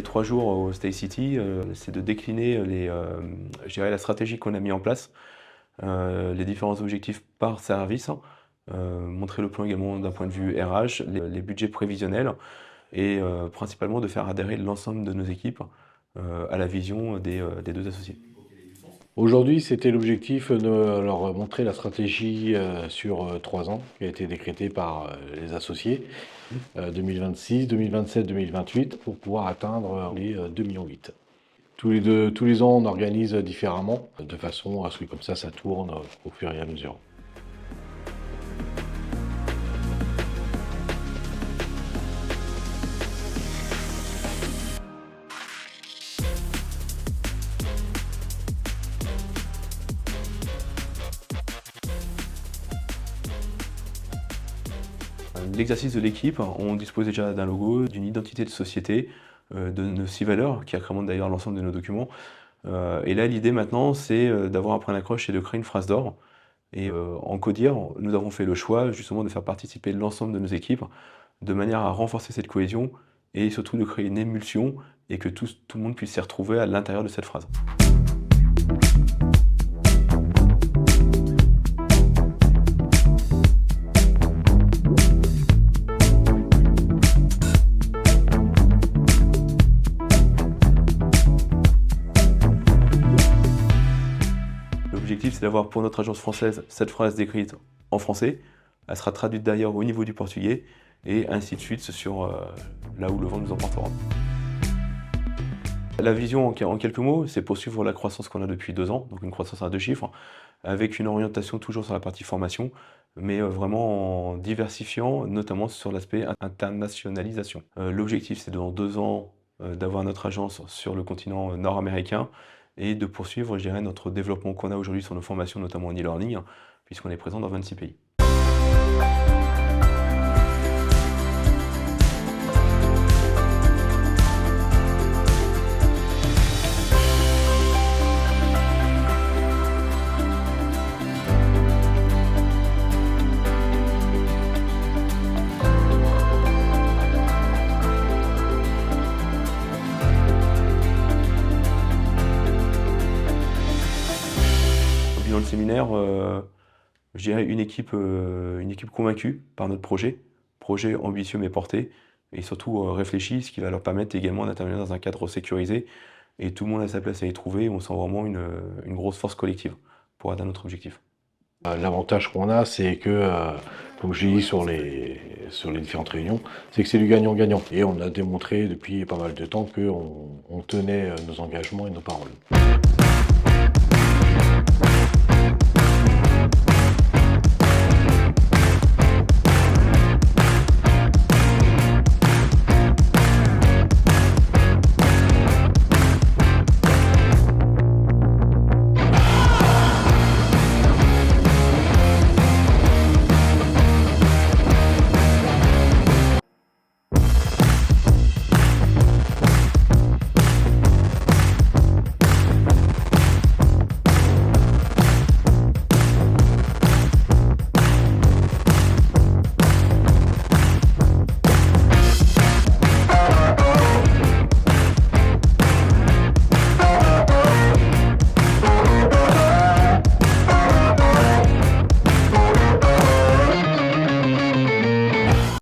3 jours au Stay City, c'est de décliner je dirais la stratégie qu'on a mis en place, les différents objectifs par service, montrer le plan également d'un point de vue RH, les budgets prévisionnels et principalement de faire adhérer l'ensemble de nos équipes à la vision des 2 associés. Aujourd'hui, c'était l'objectif de leur montrer la stratégie sur 3 ans qui a été décrétée par les associés 2026, 2027, 2028 pour pouvoir atteindre les 2,8 millions. Tous les ans, on organise différemment de façon à ce que comme ça tourne au fur et à mesure. L'exercice de l'équipe, on dispose déjà d'un logo, d'une identité de société, de nos 6 valeurs, qui agrémentent d'ailleurs l'ensemble de nos documents. Et là, l'idée maintenant, c'est d'avoir un point d'accroche et de créer une phrase d'or. Et en Codir, nous avons fait le choix justement de faire participer l'ensemble de nos équipes, de manière à renforcer cette cohésion et surtout de créer une émulsion et que tout le monde puisse s'y retrouver à l'intérieur de cette phrase. L'objectif, c'est d'avoir pour notre agence française cette phrase décrite en français. Elle sera traduite d'ailleurs au niveau du portugais et ainsi de suite sur là où le vent nous emportera. La vision en quelques mots, c'est poursuivre la croissance qu'on a depuis 2 ans, donc une croissance à 2 chiffres, avec une orientation toujours sur la partie formation, mais vraiment en diversifiant, notamment sur l'aspect internationalisation. L'objectif, c'est dans 2 ans d'avoir notre agence sur le continent nord-américain et de poursuivre, je dirais, notre développement qu'on a aujourd'hui sur nos formations, notamment en e-learning, puisqu'on est présent dans 26 pays. Dans le séminaire, je dirais une équipe convaincue par notre projet ambitieux mais porté, et surtout réfléchi, ce qui va leur permettre également d'intervenir dans un cadre sécurisé, et tout le monde a sa place à y trouver, on sent vraiment une grosse force collective pour atteindre notre objectif. L'avantage qu'on a, c'est que, comme je l'ai dit sur les différentes réunions, c'est que c'est du gagnant-gagnant. Et on a démontré depuis pas mal de temps qu'on tenait nos engagements et nos paroles.